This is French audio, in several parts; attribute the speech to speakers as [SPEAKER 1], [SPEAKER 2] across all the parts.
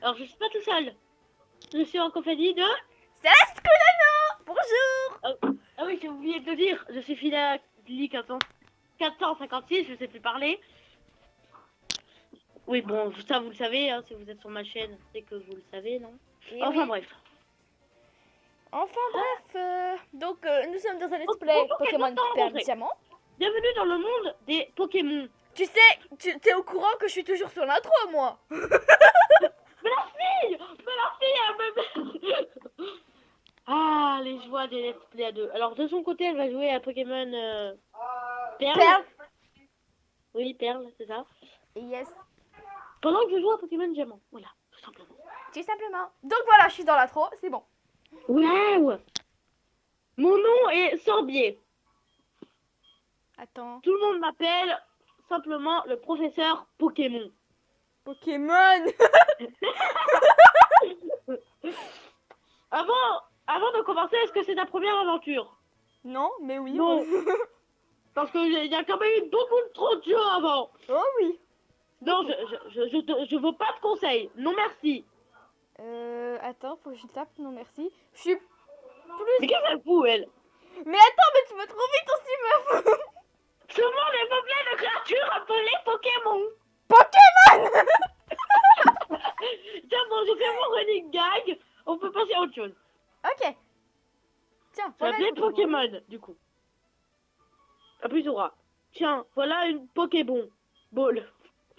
[SPEAKER 1] Alors, je suis pas tout seul. Je suis en compagnie de...
[SPEAKER 2] Céleste Colano. Bonjour.
[SPEAKER 1] Ah oui, j'ai oublié de le dire. Je suis Philalie 456, je sais plus parler. Oui, bon, ça vous le savez, hein, si vous êtes sur ma chaîne, c'est que vous le savez, non?
[SPEAKER 2] Et
[SPEAKER 1] Enfin
[SPEAKER 2] oui.
[SPEAKER 1] bref.
[SPEAKER 2] Enfin bref, donc nous sommes dans un let's
[SPEAKER 1] Ok,
[SPEAKER 2] play
[SPEAKER 1] ok,
[SPEAKER 2] Pokémon
[SPEAKER 1] maintenant,
[SPEAKER 2] Perle
[SPEAKER 1] rentrez.
[SPEAKER 2] Diamant.
[SPEAKER 1] Bienvenue dans le monde des Pokémon.
[SPEAKER 2] Tu sais, t'es au courant que je suis toujours sur l'intro, moi.
[SPEAKER 1] Mais la fille, elle me... Ah, les joies des let's play à deux. Alors, de son côté, elle va jouer à Pokémon Perle.
[SPEAKER 2] Perle.
[SPEAKER 1] Oui, Perle, c'est ça.
[SPEAKER 2] Yes.
[SPEAKER 1] Pendant que je joue à Pokémon Diamant. Voilà, tout simplement.
[SPEAKER 2] Tout simplement. Donc voilà, je suis dans l'intro, c'est bon.
[SPEAKER 1] Waouh! Mon nom est Sorbier.
[SPEAKER 2] Attends.
[SPEAKER 1] Tout le monde m'appelle simplement le professeur Pokémon.
[SPEAKER 2] Pokémon.
[SPEAKER 1] Avant de commencer, est-ce que c'est ta première aventure?
[SPEAKER 2] Non, mais oui.
[SPEAKER 1] Non. Parce qu'il y a quand même eu beaucoup trop de jeux avant.
[SPEAKER 2] Oh oui.
[SPEAKER 1] Non, je veux pas de conseils. Non, merci.
[SPEAKER 2] Attends, faut que je tape, non merci. Je suis
[SPEAKER 1] Mais qu'est-ce qu'elle fout, elle?
[SPEAKER 2] Mais attends, mais tu vas trop vite aussi, meuf.
[SPEAKER 1] Ce monde est peuplé de créatures appelées Pokémon.
[SPEAKER 2] Pokémon.
[SPEAKER 1] Tiens, bon, j'ai fait mon running gag. On peut passer à autre chose.
[SPEAKER 2] Ok. Tiens,
[SPEAKER 1] Je vais
[SPEAKER 2] voilà
[SPEAKER 1] appeler
[SPEAKER 2] le Pokémon.
[SPEAKER 1] Pokémon, du coup. A plus aura. Tiens, voilà une Pokéball. Ball.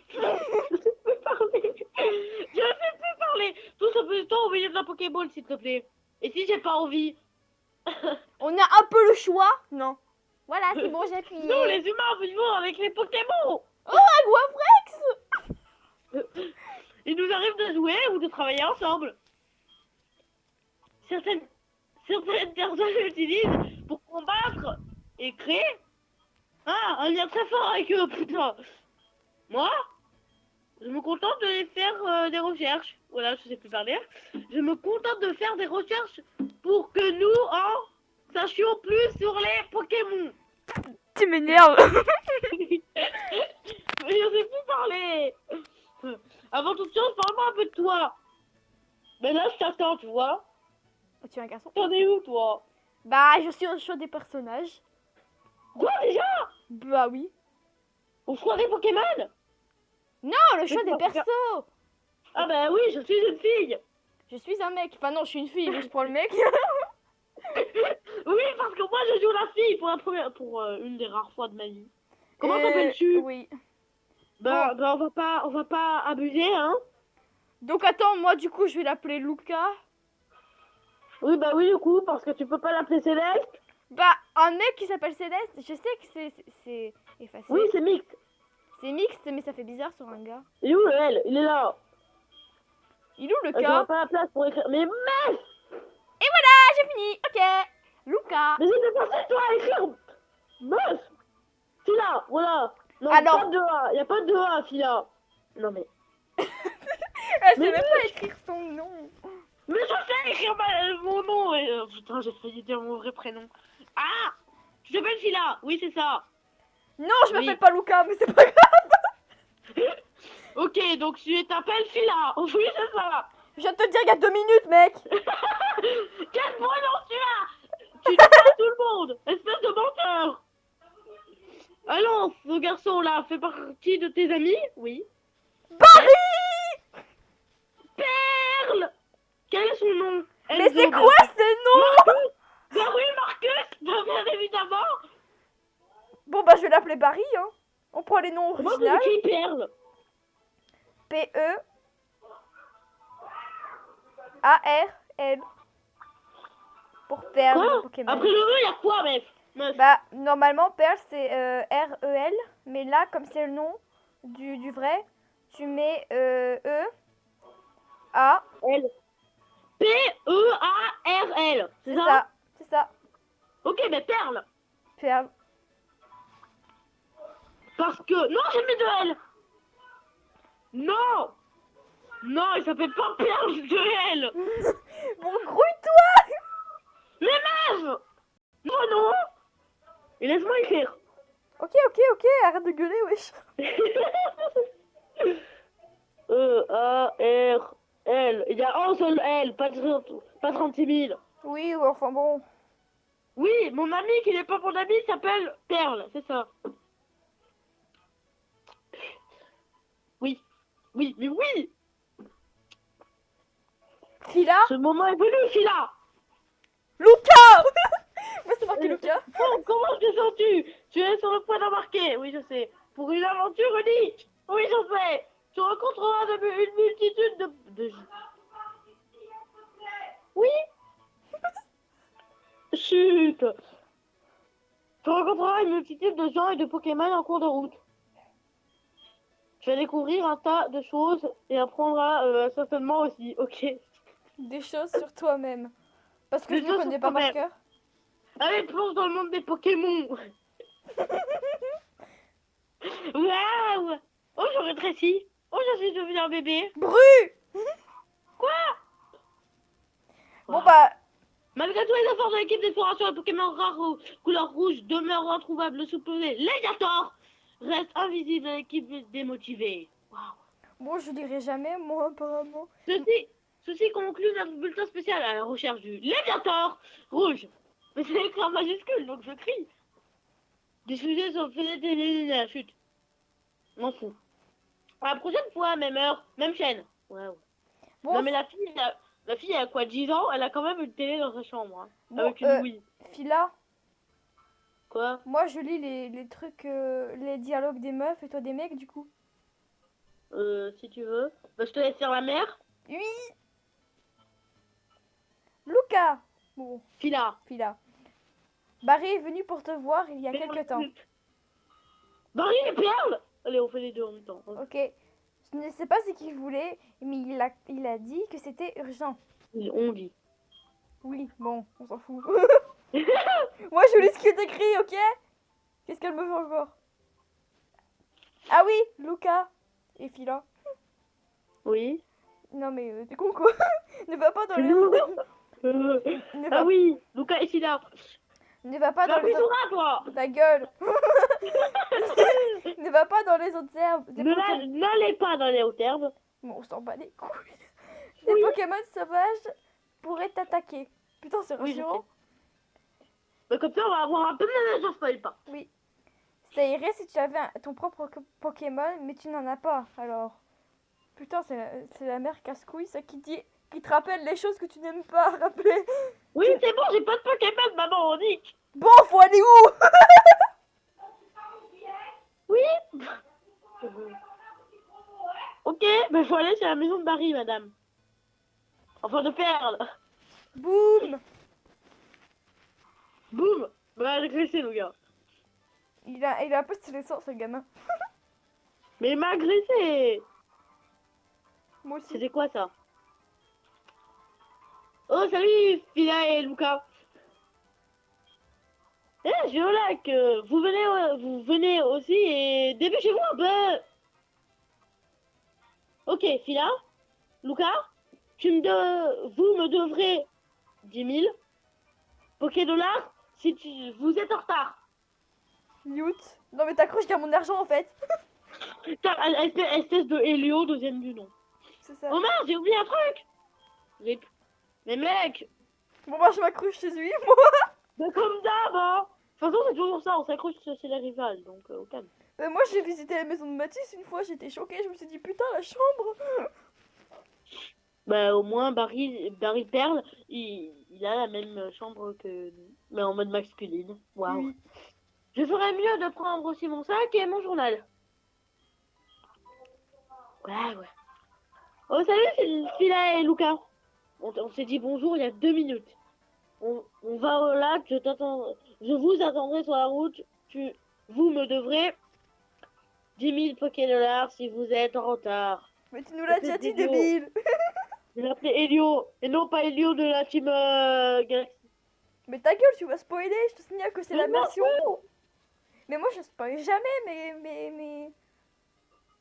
[SPEAKER 1] Je sais plus parler. Je sais plus parler. Tout ce peu de temps au milieu de la Pokéball, s'il te plaît. Et si j'ai pas envie?
[SPEAKER 2] On a un peu le choix. Non. Voilà, c'est bon, j'ai appuyé.
[SPEAKER 1] Nous, les humains, vivons avec les Pokémon.
[SPEAKER 2] Oh, un Guafrex.
[SPEAKER 1] Il nous arrive de jouer ou de travailler ensemble. Certaines personnes l'utilisent pour combattre et créer un lien très fort avec eux, putain. Moi, je me contente de faire des recherches. Voilà, je sais plus parler. Je me contente de faire des recherches pour que nous en sachions plus sur les Pokémon.
[SPEAKER 2] Tu m'énerves.
[SPEAKER 1] Mais je sais plus parler. Avant toute chose, parle-moi un peu de toi. Mais là, je t'attends, tu vois.
[SPEAKER 2] Tu es un garçon.
[SPEAKER 1] T'en es où, toi?
[SPEAKER 2] Bah, je suis au choix des personnages.
[SPEAKER 1] Quoi, déjà?
[SPEAKER 2] Bah oui.
[SPEAKER 1] Au choix des Pokémon?
[SPEAKER 2] Non, le choix
[SPEAKER 1] Mais
[SPEAKER 2] des
[SPEAKER 1] quoi,
[SPEAKER 2] persos.
[SPEAKER 1] Ah bah oui, je suis une fille.
[SPEAKER 2] Je suis un mec. Enfin non, je suis une fille, mais je prends le mec.
[SPEAKER 1] Oui, parce que moi, je joue la fille pour une des rares fois de ma vie. Comment t'appelles-tu?
[SPEAKER 2] Oui.
[SPEAKER 1] Bah, on va pas abuser, hein.
[SPEAKER 2] Donc attends, moi du coup, je vais l'appeler Luca.
[SPEAKER 1] Oui, bah oui, du coup, parce que tu peux pas l'appeler Céleste.
[SPEAKER 2] Bah, un mec qui s'appelle Céleste, je sais que c'est effacé.
[SPEAKER 1] Oui, c'est mixte.
[SPEAKER 2] C'est mixte, mais ça fait bizarre sur un gars.
[SPEAKER 1] Il est où, elle? Il est là.
[SPEAKER 2] Il est où le
[SPEAKER 1] J'aurais
[SPEAKER 2] cas?
[SPEAKER 1] pas la place pour écrire. Mais meuf!
[SPEAKER 2] Et voilà, j'ai fini. Ok. Luca.
[SPEAKER 1] Mais j'étais passé toi à écrire. Meuf! Fila, voilà. Non,
[SPEAKER 2] Alors-
[SPEAKER 1] pas de A. Y a pas de A, Fila. Non, mais.
[SPEAKER 2] Elle
[SPEAKER 1] Mais
[SPEAKER 2] sait même pas écrire son nom.
[SPEAKER 1] Mais je sais écrire mon nom. Et, putain, j'ai failli dire mon vrai prénom. Ah! Tu t'appelles Fila? Oui, c'est ça.
[SPEAKER 2] Non, je
[SPEAKER 1] Oui.
[SPEAKER 2] m'appelle pas Luca, mais c'est pas grave.
[SPEAKER 1] Ok, donc tu t'appelles Fila. Oui, c'est ça.
[SPEAKER 2] Je viens de te dire il y a 2 minutes, mec.
[SPEAKER 1] Quel prénom tu as? Tu dis pas à tout le monde. Espèce de menteur. Allons, ce garçon-là fait partie de tes amis? Oui.
[SPEAKER 2] Barry.
[SPEAKER 1] Perle! Quel est son nom?
[SPEAKER 2] Mais
[SPEAKER 1] Enzo,
[SPEAKER 2] c'est
[SPEAKER 1] bien
[SPEAKER 2] quoi
[SPEAKER 1] sûr.
[SPEAKER 2] ces noms?
[SPEAKER 1] Marcus! Bah oui, Marcus! Bah bien évidemment!
[SPEAKER 2] Bon bah je vais l'appeler Barry, hein. On prend les noms
[SPEAKER 1] Comment
[SPEAKER 2] originaux.
[SPEAKER 1] tu écris Perle?
[SPEAKER 2] P-E A-R-L. Pour Perle
[SPEAKER 1] Quoi?
[SPEAKER 2] de Pokémon.
[SPEAKER 1] Après le E, y'a quoi, meuf?
[SPEAKER 2] Bah normalement Perle c'est R-E-L. Mais là comme c'est le nom du vrai, tu mets E-A.
[SPEAKER 1] L. P-E-A-R-L.
[SPEAKER 2] C'est
[SPEAKER 1] C'est ça?
[SPEAKER 2] ça, c'est ça.
[SPEAKER 1] Ok, mais Perle.
[SPEAKER 2] Perle.
[SPEAKER 1] Parce que... Non, j'ai mis de L. Non! Non, il s'appelle pas Perle de L.
[SPEAKER 2] Bon grouille-toi.
[SPEAKER 1] Mais meuf! Non, non! Et laisse-moi écrire.
[SPEAKER 2] Ok, arrête de gueuler, wesh.
[SPEAKER 1] E-A-R... L. Il y a un seul L, pas 36 000.
[SPEAKER 2] Oui, enfin bon.
[SPEAKER 1] Oui, mon ami qui n'est pas mon ami s'appelle Perle, c'est ça. Oui, oui, mais oui.
[SPEAKER 2] Fila?
[SPEAKER 1] Ce moment est venu, Phila.
[SPEAKER 2] Luca! Moi, c'est marqué Luca.
[SPEAKER 1] Bon, comment te sens-tu? Tu es sur le point d'embarquer. Oui, je sais. Pour une aventure unique. Oui, je sais. Tu rencontreras une multitude de... Oui. Chut. Tu rencontreras une multitude de gens et de Pokémon en cours de route. Tu vas découvrir un tas de choses et apprendras certainement aussi. Ok.
[SPEAKER 2] Des choses sur toi-même. Parce que
[SPEAKER 1] Des
[SPEAKER 2] je me
[SPEAKER 1] choses
[SPEAKER 2] connais
[SPEAKER 1] sur
[SPEAKER 2] pas par
[SPEAKER 1] toi-même.
[SPEAKER 2] cœur.
[SPEAKER 1] Allez, plonge dans le monde des Pokémon. Waouh. Oh, je rétrécis. Oh, je suis devenu un bébé.
[SPEAKER 2] Bru!
[SPEAKER 1] Quoi?
[SPEAKER 2] Bon bah,
[SPEAKER 1] Malgré tous les efforts de l'équipe d'exploration, les Pokémon rares aux couleurs rouge demeurent introuvables sous les Légiator reste invisible à l'équipe démotivée. Waouh.
[SPEAKER 2] bon, je lirai jamais, moi, apparemment.
[SPEAKER 1] Ceci conclut notre bulletin spécial à la recherche du Légiator rouge. Mais c'est écrit en majuscule, donc je crie. Diffusé sur Fenêtre et la chute. M'en fous. À la prochaine fois, même heure, même chaîne. Waouh.
[SPEAKER 2] Bon,
[SPEAKER 1] Non mais la fille elle a quoi, 10 ans? Elle a quand même une télé dans sa chambre. Hein,
[SPEAKER 2] bon,
[SPEAKER 1] avec une Wii.
[SPEAKER 2] Fila,
[SPEAKER 1] Quoi?
[SPEAKER 2] moi je lis les trucs, les dialogues des meufs et toi des mecs, du coup.
[SPEAKER 1] Si tu veux. Bah, je te laisse faire la mère.
[SPEAKER 2] Oui! Luca! Bon,
[SPEAKER 1] Fila.
[SPEAKER 2] Fila. Barry est venu pour te voir il y a quelque temps.
[SPEAKER 1] Barry et Perle. Allez, on fait les deux en même temps.
[SPEAKER 2] Ok. Je ne sais pas ce qu'il voulait, mais il a dit que c'était urgent.
[SPEAKER 1] On dit.
[SPEAKER 2] Oui, bon, on s'en fout. Moi, je lis ce qui est écrit, ok? Qu'est-ce qu'elle me fait encore? Ah oui, Luca et Phila.
[SPEAKER 1] Oui.
[SPEAKER 2] Non mais t'es con quoi? Ne va pas dans les... ne va,
[SPEAKER 1] Ah oui, Luca et Fila.
[SPEAKER 2] ne va pas dans
[SPEAKER 1] Va
[SPEAKER 2] les
[SPEAKER 1] plus
[SPEAKER 2] autres...
[SPEAKER 1] toi.
[SPEAKER 2] Ta gueule. Ne va pas dans les autres herbes.
[SPEAKER 1] N'allez pas dans les hautes herbes.
[SPEAKER 2] Bon, on s'en bat les couilles.
[SPEAKER 1] Oui.
[SPEAKER 2] Des Pokémon sauvages pourraient t'attaquer. Putain, c'est
[SPEAKER 1] Oui, je
[SPEAKER 2] rassurant.
[SPEAKER 1] Mais comme ça, on va avoir un peu de je spoil pas.
[SPEAKER 2] Oui. Ça irait si tu avais ton propre Pokémon, mais tu n'en as pas, alors. Putain, c'est la mère casse-couille, ça, qui te rappelle les choses que tu n'aimes pas rappeler.
[SPEAKER 1] Oui, c'est bon, j'ai pas de Pokémon, maman, on dit.
[SPEAKER 2] Bon, faut aller où?
[SPEAKER 1] Oui. Ok, mais faut aller chez la maison de Barry, madame. Enfin, de Perle.
[SPEAKER 2] Boum.
[SPEAKER 1] Boum. Bah, j'ai agressé, le gars.
[SPEAKER 2] Il a un peu stylé ça, ce gamin.
[SPEAKER 1] Mais il m'a agressé.
[SPEAKER 2] Moi aussi.
[SPEAKER 1] C'était quoi, ça? Oh, salut, Fila et Luca. Eh, Géolac, vous venez aussi et dépêchez-vous un peu. Ok, Fila, Luca, vous me devrez 10 000 Poké-dollars si vous êtes en retard.
[SPEAKER 2] Newt. Non mais t'accroches qu'à mon argent en fait.
[SPEAKER 1] Putain, espèce de Helio, deuxième du nom.
[SPEAKER 2] C'est ça.
[SPEAKER 1] Oh mince, j'ai oublié un truc. Mais mec,
[SPEAKER 2] Bon bah je m'accroche chez lui, moi.
[SPEAKER 1] mais comme d'hab, hein. De toute façon, c'est toujours ça, on s'accroche chez les rivales, donc au calme.
[SPEAKER 2] Moi j'ai visité la maison de Mathis une fois, j'étais choquée, je me suis dit putain la chambre.
[SPEAKER 1] Bah au moins Barry Perle, il a la même chambre que nous, mais en mode masculine. Waouh.
[SPEAKER 2] Oui.
[SPEAKER 1] Je ferais mieux de prendre aussi mon sac et mon journal. Ouais. Oh salut, c'est Phila et Luca. On s'est dit bonjour il y a 2 minutes. On va au lac, je vous attendrai sur la route. Vous me devrez 10 000 Poké-dollars si vous êtes en retard.
[SPEAKER 2] Mais tu nous l'as déjà dit,
[SPEAKER 1] Idiot.
[SPEAKER 2] débile.
[SPEAKER 1] Je l'appelais Helio, et non pas Helio de la team Galaxy.
[SPEAKER 2] Mais ta gueule, tu vas spoiler, je te signale que c'est la
[SPEAKER 1] Je m'en
[SPEAKER 2] version.
[SPEAKER 1] fous.
[SPEAKER 2] Mais moi je spoil jamais, mais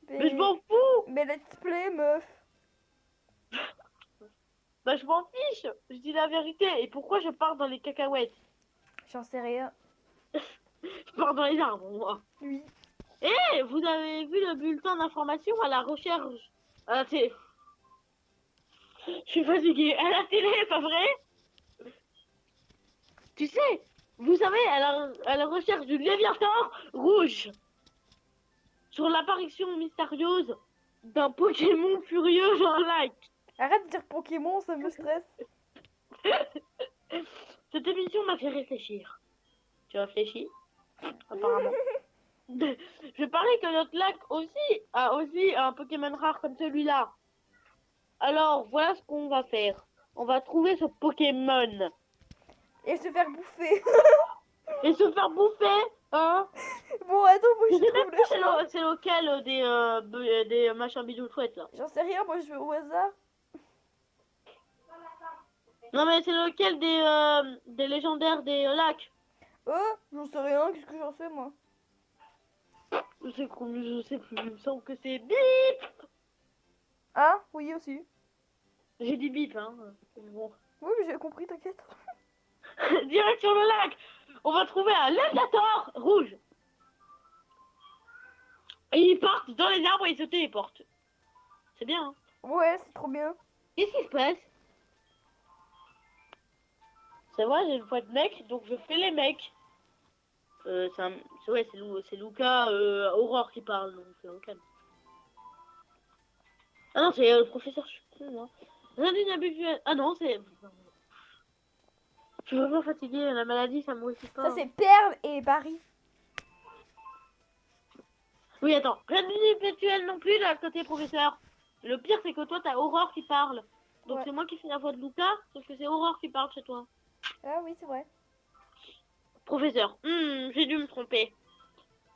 [SPEAKER 1] Mais je m'en fous.
[SPEAKER 2] Mais let's play, meuf.
[SPEAKER 1] Bah je m'en fiche. Je dis la vérité. Et pourquoi je pars dans les cacahuètes?
[SPEAKER 2] J'en sais rien.
[SPEAKER 1] Je pars dans les arbres, moi.
[SPEAKER 2] Oui.
[SPEAKER 1] Eh, vous avez vu le bulletin d'information à la recherche? Ah, c'est... Je suis fatiguée. À la télé, pas vrai? Tu sais, vous savez, à la recherche du Léviathan rouge sur l'apparition mystérieuse d'un Pokémon furieux en like.
[SPEAKER 2] Arrête de dire Pokémon, ça me stresse.
[SPEAKER 1] Cette émission m'a fait réfléchir. Tu réfléchis? Apparemment. Je parie que notre lac a aussi un Pokémon rare comme celui-là. Alors, voilà ce qu'on va faire. On va trouver ce Pokémon.
[SPEAKER 2] Et se faire bouffer.
[SPEAKER 1] Et se faire bouffer, hein?
[SPEAKER 2] Bon, attends, moi
[SPEAKER 1] Je
[SPEAKER 2] je
[SPEAKER 1] sais
[SPEAKER 2] trouve
[SPEAKER 1] même
[SPEAKER 2] le
[SPEAKER 1] pas
[SPEAKER 2] chemin.
[SPEAKER 1] c'est lequel des machins bidou chouettes là.
[SPEAKER 2] J'en sais rien, moi je vais au hasard.
[SPEAKER 1] Non mais c'est lequel des légendaires des lacs.
[SPEAKER 2] J'en sais rien, qu'est-ce que j'en sais moi?
[SPEAKER 1] Je sais plus, il me semble que c'est bip.
[SPEAKER 2] Ah, oui aussi.
[SPEAKER 1] J'ai dit bip, hein. Bon.
[SPEAKER 2] Oui, mais j'ai compris, t'inquiète.
[SPEAKER 1] Direct sur le lac. On va trouver un Léviator rouge. Et ils partent dans les arbres et ils se téléportent. C'est bien, hein.
[SPEAKER 2] Ouais, c'est trop bien.
[SPEAKER 1] Qu'est-ce qui se passe? C'est vrai, j'ai une voix de mec, donc je fais les mecs. C'est Luca Aurore qui parle, donc c'est ok. Ah non, c'est le professeur, je suis con, moi. Rien d'inhabituel. Ah non, c'est... Je suis vraiment fatiguée, la maladie, ça me motive pas.
[SPEAKER 2] Ça, c'est Perle et Paris.
[SPEAKER 1] Oui, attends, rien d'inhabituel non plus, là, côté professeur. Le pire, c'est que toi, t'as Aurore qui parle. Donc
[SPEAKER 2] Ouais.
[SPEAKER 1] c'est moi qui fais la voix de Luca, sauf que c'est Aurore qui parle chez toi.
[SPEAKER 2] Ah oui, c'est vrai.
[SPEAKER 1] Professeur, j'ai dû me tromper.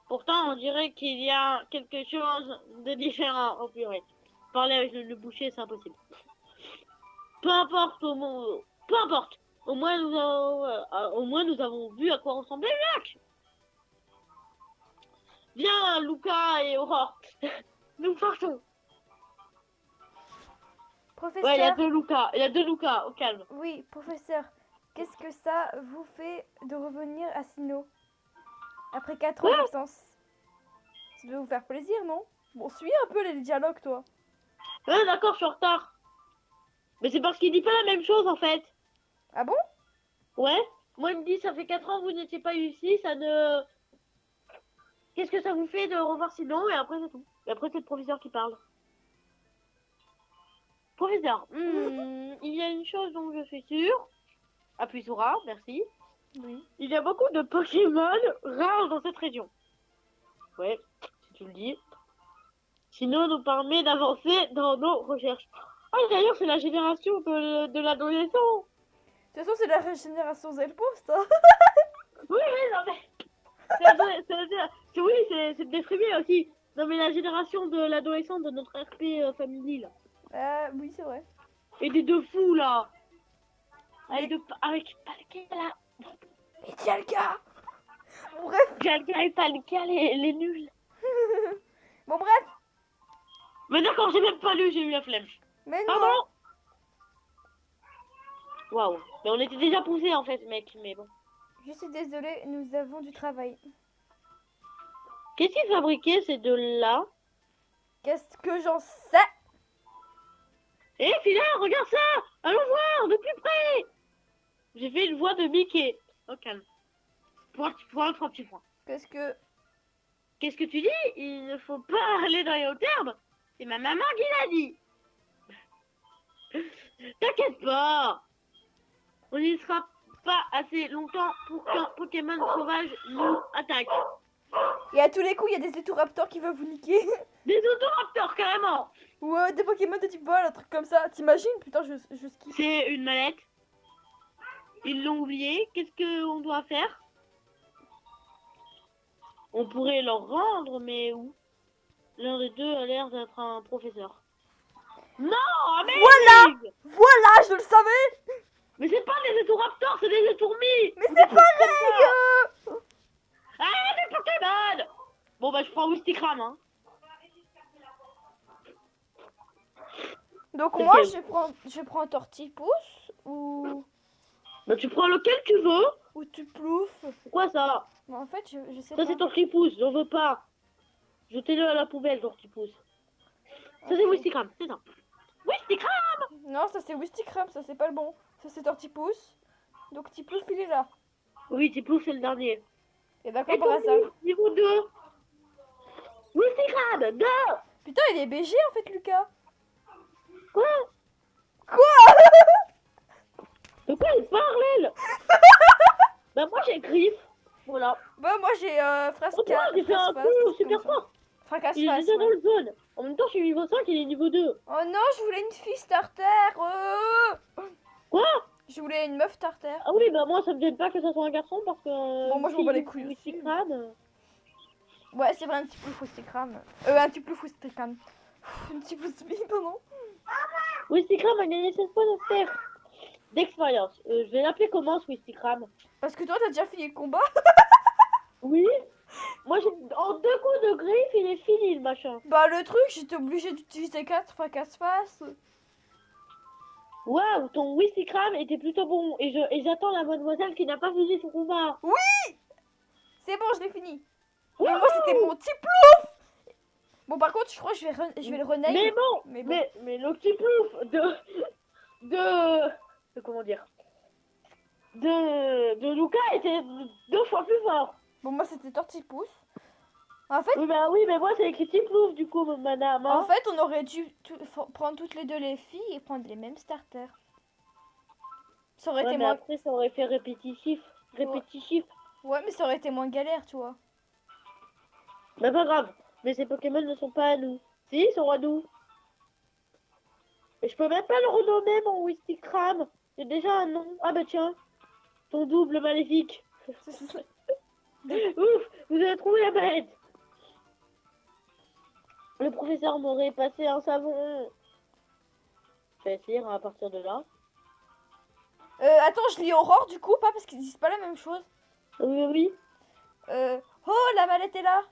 [SPEAKER 1] Pourtant, on dirait qu'il y a quelque chose de différent. Oh purée. Parler avec le boucher, c'est impossible. Peu importe, peu importe. Au moins, nous avons vu à quoi ressemblait le lac. Viens, Luca et Aurore. Nous partons.
[SPEAKER 2] Professeur.
[SPEAKER 1] Ouais, il y a deux Luca. Il y a deux Luca, au calme.
[SPEAKER 2] Oui, professeur. Qu'est-ce que ça vous fait de revenir à Sinnoh après 4 ans d'absence? Ça doit vous faire plaisir, non? Bon, suis un peu les dialogues, toi.
[SPEAKER 1] Ouais, d'accord, je suis en retard. Mais c'est parce qu'il dit pas la même chose, en fait.
[SPEAKER 2] Ah bon?
[SPEAKER 1] Ouais. Moi, il me dit, ça fait 4 ans que vous n'étiez pas ici, ça ne... Qu'est-ce que ça vous fait de revoir Sinon? Et après, c'est tout. Et après, c'est le professeur qui parle. Professeur, il y a une chose dont je suis sûre. Appuie sur A, merci.
[SPEAKER 2] Oui.
[SPEAKER 1] Il y a beaucoup de Pokémon rares dans cette région. Ouais, si tu le dis. Sinon, nous permet d'avancer dans nos recherches. Ah, d'ailleurs, c'est la génération de l'adolescent.
[SPEAKER 2] De toute façon, c'est la régénération Zelpost, hein.
[SPEAKER 1] Oui, non, mais... Oui, c'est déprimé aussi. Non, mais la génération de l'adolescent de notre RP Family, là.
[SPEAKER 2] Oui, c'est vrai.
[SPEAKER 1] Et des deux fous, là. Avec Palkia, là.
[SPEAKER 2] Et Dialga. Bref.
[SPEAKER 1] Jalga et Palkia, les nuls.
[SPEAKER 2] Bon, bref.
[SPEAKER 1] Mais d'accord, j'ai même pas lu, j'ai eu la flemme.
[SPEAKER 2] Mais non.
[SPEAKER 1] Pardon. Waouh. Mais on était déjà poussés, en fait, mec. Mais bon.
[SPEAKER 2] Je suis désolée, nous avons du travail.
[SPEAKER 1] Qu'est-ce qu'ils fabriquaient, ces deux-là?
[SPEAKER 2] Qu'est-ce que j'en sais?
[SPEAKER 1] Eh, Phila, regarde ça. Allons voir, de plus près. J'ai fait une voix de Mickey. Oh, calme. Point, trois petits points.
[SPEAKER 2] Qu'est-ce que...
[SPEAKER 1] Qu'est-ce que tu dis? Il ne faut pas aller dans les hauts termes. C'est ma maman qui l'a dit. T'inquiète pas. On n'y sera pas assez longtemps pour qu'un Pokémon sauvage nous attaque.
[SPEAKER 2] Et à tous les coups, il y a des Etoraptors qui veulent vous niquer.
[SPEAKER 1] Des autoraptors, carrément.
[SPEAKER 2] Ou des Pokémon de type vol, un truc comme ça. T'imagines? Putain, je skip.
[SPEAKER 1] C'est une mallette. Ils l'ont oublié. Qu'est-ce qu'on doit faire? On pourrait leur rendre, mais où? L'un des deux a l'air d'être un professeur. Non, mais
[SPEAKER 2] Voilà, je le savais.
[SPEAKER 1] Mais c'est pas des Etoraptors, c'est des Etourmis.
[SPEAKER 2] Mais c'est pareil.
[SPEAKER 1] Ah, des Pokémon. Bon, bah, je prends Wistikram, hein.
[SPEAKER 2] Donc
[SPEAKER 1] C'est
[SPEAKER 2] moi,
[SPEAKER 1] lequel?
[SPEAKER 2] je prends un Tortipousse ou
[SPEAKER 1] Bah, tu prends lequel tu veux.
[SPEAKER 2] ou tu ploufes.
[SPEAKER 1] Pourquoi ça?
[SPEAKER 2] Mais en fait, je sais
[SPEAKER 1] Ça,
[SPEAKER 2] pas.
[SPEAKER 1] c'est Tortipousse, j'en veux pas. Jetez-le à la poubelle, Tortipousse. Ça, c'est
[SPEAKER 2] Ok.
[SPEAKER 1] Wistikram, c'est ça. Wistikram.
[SPEAKER 2] Non, ça c'est Wistikram, ça c'est pas le bon. Ça c'est Tortipousse. Donc Tiplouf il est là.
[SPEAKER 1] Oui, Tiplouf, c'est le dernier.
[SPEAKER 2] Et d'accord
[SPEAKER 1] Et
[SPEAKER 2] par hasard.
[SPEAKER 1] niveau 2. Wistikram, 2.
[SPEAKER 2] Putain, il est BG en fait, Lucas.
[SPEAKER 1] Quoi?
[SPEAKER 2] Quoi?
[SPEAKER 1] De quoi il parle, elle? Bah moi j'ai Griff. Voilà.
[SPEAKER 2] Bah, moi j'ai
[SPEAKER 1] Oh, toi, j'ai fait un coup super fort.
[SPEAKER 2] Fracasse
[SPEAKER 1] Il est
[SPEAKER 2] face.
[SPEAKER 1] déjà dans le zone. En même temps, je suis niveau 5, il est niveau 2.
[SPEAKER 2] Oh non, je voulais une fille starter.
[SPEAKER 1] Quoi?
[SPEAKER 2] Je voulais une meuf starter.
[SPEAKER 1] Ah oui, bah moi ça me gêne pas que ça soit un garçon parce que.
[SPEAKER 2] Bon, moi, je m'en bats les couilles aussi.
[SPEAKER 1] Wistikram.
[SPEAKER 2] Ouais, c'est vrai, un petit peu Wistikram. Un petit peu Wistikram. Un petit peu pardon.
[SPEAKER 1] Wistikram a gagné 16 points d'expérience. Je vais l'appeler comment ce Wistikram?
[SPEAKER 2] Parce que toi, t'as déjà fini le combat.
[SPEAKER 1] Oui. Moi j'ai en 2 coups de griffe, il est fini le machin.
[SPEAKER 2] Bah, le truc, j'étais obligée d'utiliser 4 fracasse face.
[SPEAKER 1] Waouh, ton Wistikram était plutôt bon. Et j'attends la mademoiselle qui n'a pas fini son combat.
[SPEAKER 2] C'est bon, je l'ai fini. Mais
[SPEAKER 1] Wouhou.
[SPEAKER 2] moi, c'était mon petit plouf. Bon, par contre, je crois que je vais le rename.
[SPEAKER 1] Mais bon,
[SPEAKER 2] Mais bon.
[SPEAKER 1] mais le petit plouf de comment dire de Lucas était 2 fois plus fort.
[SPEAKER 2] Bon, moi, c'était Tortipousse. En fait,
[SPEAKER 1] Oui, mais moi c'est écrit petit plouf du coup, madame.
[SPEAKER 2] En
[SPEAKER 1] Hein.
[SPEAKER 2] fait, on aurait dû prendre toutes les deux les filles et prendre les mêmes starters. Ça aurait
[SPEAKER 1] Ouais,
[SPEAKER 2] été
[SPEAKER 1] mais
[SPEAKER 2] moins...
[SPEAKER 1] après ça aurait fait répétitif.
[SPEAKER 2] Ouais, mais ça aurait été moins galère, tu vois.
[SPEAKER 1] Bah pas grave. Mais ces Pokémon ne sont pas à nous. Si, ils sont à nous. Et je peux même pas le renommer mon Wistikram. J'ai déjà un nom. Ah bah tiens. Ton double maléfique. Ouf, vous avez trouvé la bête. Le professeur m'aurait passé un savon. Je vais essayer à partir de là.
[SPEAKER 2] Attends, je lis Aurore du coup, pas parce qu'ils disent pas la même chose.
[SPEAKER 1] Oui.
[SPEAKER 2] Oh, la mallette est là.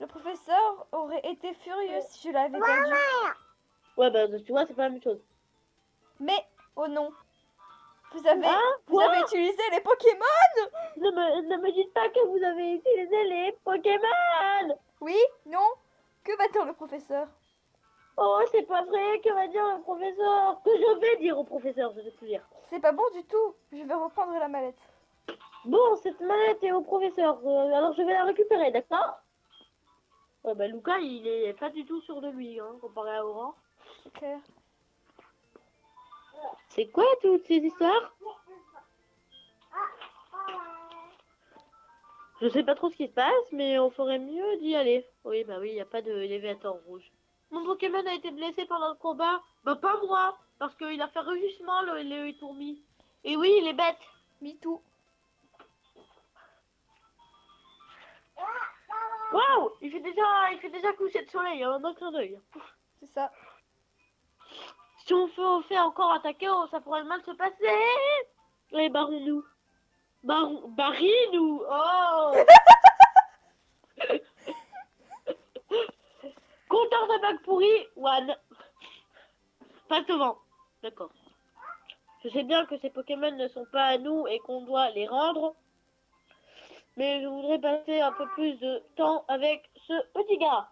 [SPEAKER 2] Le professeur aurait été furieux si je l'avais perdue.
[SPEAKER 1] Ouais, bah tu vois, c'est pas la même chose.
[SPEAKER 2] Mais, oh non. Vous avez
[SPEAKER 1] Quoi
[SPEAKER 2] utilisé les Pokémon.
[SPEAKER 1] Ne me dites pas que vous avez utilisé les Pokémon.
[SPEAKER 2] Oui, non. Que va dire le professeur?
[SPEAKER 1] Oh, c'est pas vrai, que va dire le professeur? Que je vais dire au professeur, je vais plus dire.
[SPEAKER 2] C'est pas bon du tout. Je vais reprendre la mallette.
[SPEAKER 1] Bon, cette mallette est au professeur, alors je vais la récupérer, d'accord? Ouais, bah Lucas, il est pas du tout sûr de lui, hein, comparé à Aurore.
[SPEAKER 2] C'est clair.
[SPEAKER 1] C'est quoi toutes ces histoires? Je sais pas trop ce qui se passe, mais on ferait mieux d'y aller. Oui, bah oui, il n'y a pas de Léviathan rouge. Mon Pokémon a été blessé pendant le combat. Bah pas moi, parce qu'il a fait rugissement le Tourmi. Et oui, il est bête.
[SPEAKER 2] Me too.
[SPEAKER 1] Waouh, il fait déjà coucher de soleil, en un clin d'œil.
[SPEAKER 2] C'est ça.
[SPEAKER 1] Si on fait encore attaquer, ça pourrait mal se passer. Et barrons-nous. Barrez-nous. Oh. Compteur de bagues pourries, one. Passe devant. D'accord. Je sais bien que ces Pokémon ne sont pas à nous et qu'on doit les rendre. Mais je voudrais passer un peu plus de temps avec ce petit gars.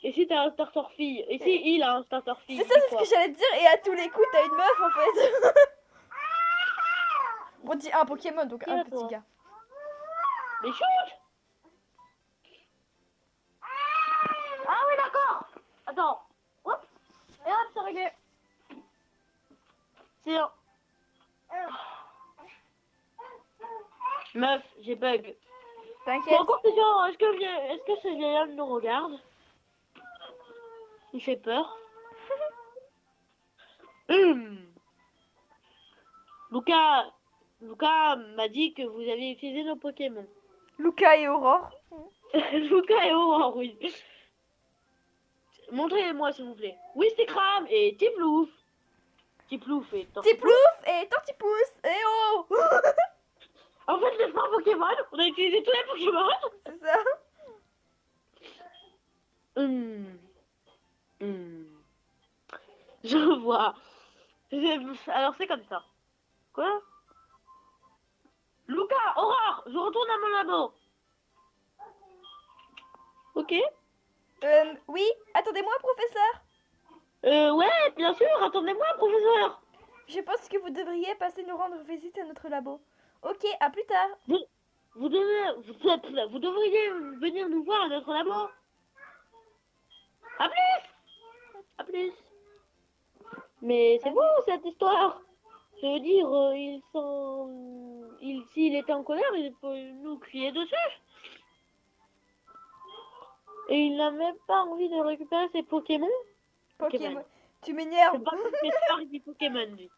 [SPEAKER 1] Et si t'as un starter fille? Et si il a un starter fille?
[SPEAKER 2] C'est ça, c'est ce que j'allais te dire. Et à tous les coups, t'as une meuf en fait. On dit un Pokémon, donc
[SPEAKER 1] Qui
[SPEAKER 2] un
[SPEAKER 1] à
[SPEAKER 2] petit
[SPEAKER 1] toi?
[SPEAKER 2] gars.
[SPEAKER 1] Mais chut! Ah oui, d'accord. Attends. Hop. Et hop, c'est réglé. C'est un... Meuf, j'ai bug.
[SPEAKER 2] T'inquiète.
[SPEAKER 1] Bon, encore ces gens, est-ce que ce vieil homme nous regarde? Il fait peur. Lucas m'a dit que vous avez utilisé nos Pokémon.
[SPEAKER 2] Lucas et Aurore.
[SPEAKER 1] Lucas et Aurore, oui. Montrez-moi s'il vous plaît. Wistikram et Tiplouf. Tiplouf et Tortipousse.
[SPEAKER 2] Tiplouf et Tortipousse. Et oh.
[SPEAKER 1] En fait, c'est pas un Pokémon. On a utilisé tous les Pokémon.
[SPEAKER 2] C'est ça.
[SPEAKER 1] Je vois. Alors c'est comme ça. Quoi? Lucas, Aurore, je retourne à mon labo. Ok.
[SPEAKER 2] Oui. Attendez-moi, professeur.
[SPEAKER 1] Ouais, bien sûr, attendez-moi, professeur.
[SPEAKER 2] Je pense que vous devriez passer nous rendre visite à notre labo. Ok, à plus tard.
[SPEAKER 1] Vous devriez venir nous voir à notre labo. À plus. À plus. Mais c'est
[SPEAKER 2] Allez.
[SPEAKER 1] bon cette histoire. Je veux dire, s'il était en colère, il peut nous crier dessus. Et il n'a même pas envie de récupérer ses Pokémon.
[SPEAKER 2] Pokémon. Tu
[SPEAKER 1] C'est
[SPEAKER 2] m'énerves.
[SPEAKER 1] pas professeur, il dit Pokémon, lui.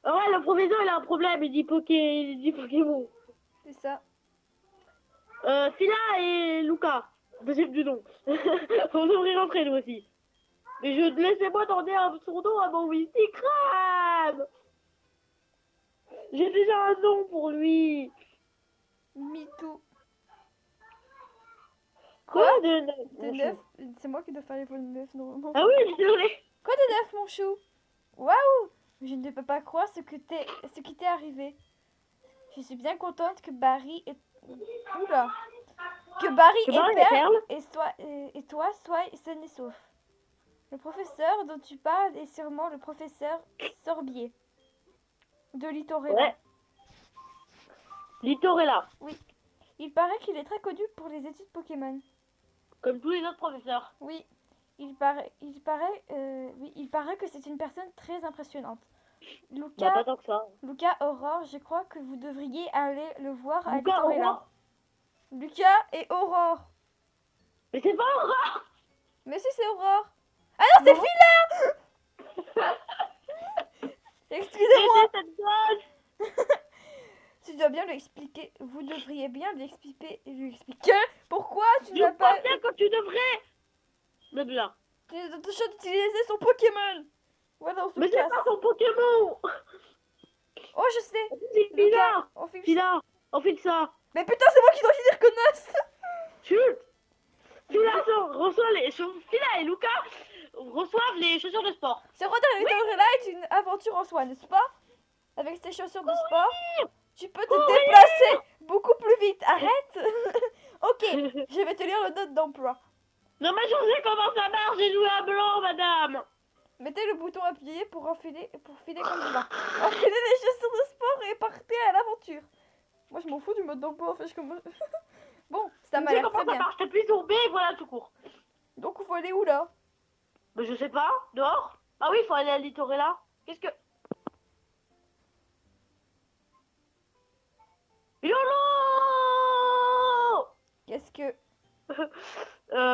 [SPEAKER 1] Ah ouais, le professeur, il a un problème, il dit Pokémon.
[SPEAKER 2] C'est ça.
[SPEAKER 1] Phila et Luca, deuxième du nom. On devrait rentrer, nous aussi. Mais laissez-moi donner son nom à mon Mysticram. J'ai déjà un nom pour lui.
[SPEAKER 2] Me too.
[SPEAKER 1] Quoi
[SPEAKER 2] Quoi
[SPEAKER 1] de
[SPEAKER 2] De
[SPEAKER 1] mon
[SPEAKER 2] neuf.
[SPEAKER 1] chou.
[SPEAKER 2] C'est moi qui dois faire les vols de neuf normalement.
[SPEAKER 1] Ah oui, désolé.
[SPEAKER 2] Quoi de neuf, mon chou? Waouh! Je ne peux pas croire ce qui t'est arrivé. Je suis bien contente que Barry et... Oula! Que Barry
[SPEAKER 1] Que
[SPEAKER 2] et
[SPEAKER 1] Barry et
[SPEAKER 2] Perle
[SPEAKER 1] Perle
[SPEAKER 2] et toi soient sains et saufs. Le professeur dont tu parles est sûrement le professeur Sorbier de Litorella.
[SPEAKER 1] Ouais. Litorella,
[SPEAKER 2] Il paraît qu'il est très connu pour les études Pokémon.
[SPEAKER 1] comme tous les autres professeurs.
[SPEAKER 2] Oui, il paraît que c'est une personne très impressionnante.
[SPEAKER 1] Bah, pas tant que ça.
[SPEAKER 2] Lucas, Aurore, je crois que vous devriez aller le voir à
[SPEAKER 1] Luca,
[SPEAKER 2] Litorella.
[SPEAKER 1] Aurore.
[SPEAKER 2] Lucas et Aurore.
[SPEAKER 1] Mais c'est pas Aurore.
[SPEAKER 2] Mais si, c'est Aurore. Ah non, c'est
[SPEAKER 1] Non.
[SPEAKER 2] Phila. Excusez-moi.
[SPEAKER 1] C'était cette gosse.
[SPEAKER 2] Tu dois bien lui expliquer. Vous devriez bien lui expliquer. Pourquoi tu
[SPEAKER 1] Je
[SPEAKER 2] n'as
[SPEAKER 1] crois
[SPEAKER 2] pas
[SPEAKER 1] bien que tu devrais. Blabla.
[SPEAKER 2] d'utiliser son Pokémon. Voilà, on se
[SPEAKER 1] Mais c'est
[SPEAKER 2] casse.
[SPEAKER 1] pas son Pokémon.
[SPEAKER 2] Oh, je sais.
[SPEAKER 1] C'est
[SPEAKER 2] Lucas,
[SPEAKER 1] Phila.
[SPEAKER 2] on file.
[SPEAKER 1] Phila, on fait ça.
[SPEAKER 2] Mais putain, c'est moi qui dois finir connasse.
[SPEAKER 1] Chut. Phila et Luca reçoivent les chaussures de sport.
[SPEAKER 2] Se rendre à Litorella est une aventure en soi, n'est-ce pas? Avec tes chaussures de sport, tu peux te
[SPEAKER 1] Courir.
[SPEAKER 2] déplacer beaucoup plus vite. Arrête. Ok, je vais te lire le note d'emploi.
[SPEAKER 1] Non mais je sais comment ça marche, j'ai joué à blanc, madame.
[SPEAKER 2] Mettez le bouton appuyé pour filer comme ça. Enfilez les chaussures de sport et partez à l'aventure. Moi, je m'en fous du mode d'emploi, en fait, Bon, ça m'a
[SPEAKER 1] Tu sais
[SPEAKER 2] l'air
[SPEAKER 1] comment
[SPEAKER 2] très
[SPEAKER 1] ça
[SPEAKER 2] bien.
[SPEAKER 1] marche, t'appuies sur B et voilà tout court.
[SPEAKER 2] Donc, il faut aller où, là?
[SPEAKER 1] Mais je sais pas, dehors. Ah oui, il faut aller à Litorella. Qu'est-ce que... YOLO.
[SPEAKER 2] Qu'est-ce que...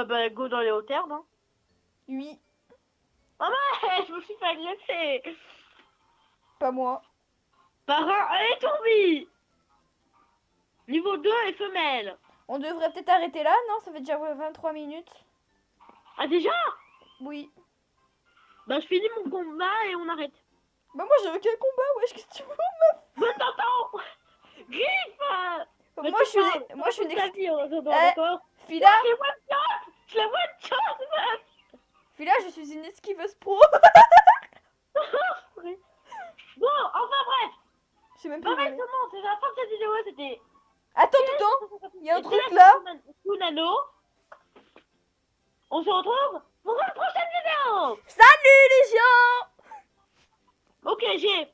[SPEAKER 1] Bah go dans les hauteurs, non?
[SPEAKER 2] Oui,
[SPEAKER 1] Ah ouais, je me suis fait agresser.
[SPEAKER 2] pas moi.
[SPEAKER 1] Par un... Allez, Tourbi. Niveau 2 et femelle.
[SPEAKER 2] On devrait peut-être arrêter là, non? Ça fait déjà 23 minutes.
[SPEAKER 1] Ah déjà?
[SPEAKER 2] Oui.
[SPEAKER 1] Bah je finis mon combat et on arrête.
[SPEAKER 2] Bah, moi, j'ai aucun combat, wesh, qu'est-ce que tu veux?
[SPEAKER 1] Mais t'entends. Griffe. Mais
[SPEAKER 2] Moi,
[SPEAKER 1] tu
[SPEAKER 2] je suis
[SPEAKER 1] parles,
[SPEAKER 2] une... Moi, je suis une...
[SPEAKER 1] ta
[SPEAKER 2] ex-
[SPEAKER 1] vie, on se doit,
[SPEAKER 2] Eh,
[SPEAKER 1] d'accord?
[SPEAKER 2] Phila,
[SPEAKER 1] Je les one-shot. Je les one-shot, meuf.
[SPEAKER 2] Phila, je suis une esquiveuse pro.
[SPEAKER 1] Bon, enfin bref.
[SPEAKER 2] Je sais même
[SPEAKER 1] Bah
[SPEAKER 2] plus.
[SPEAKER 1] ouais, seulement, c'est la fin de cette vidéo, c'était...
[SPEAKER 2] Attends, il y a un
[SPEAKER 1] Et
[SPEAKER 2] truc
[SPEAKER 1] c'est
[SPEAKER 2] là.
[SPEAKER 1] Tout nano. On se retrouve pour une prochaine vidéo.
[SPEAKER 2] Salut les gens.
[SPEAKER 1] Ok, j'ai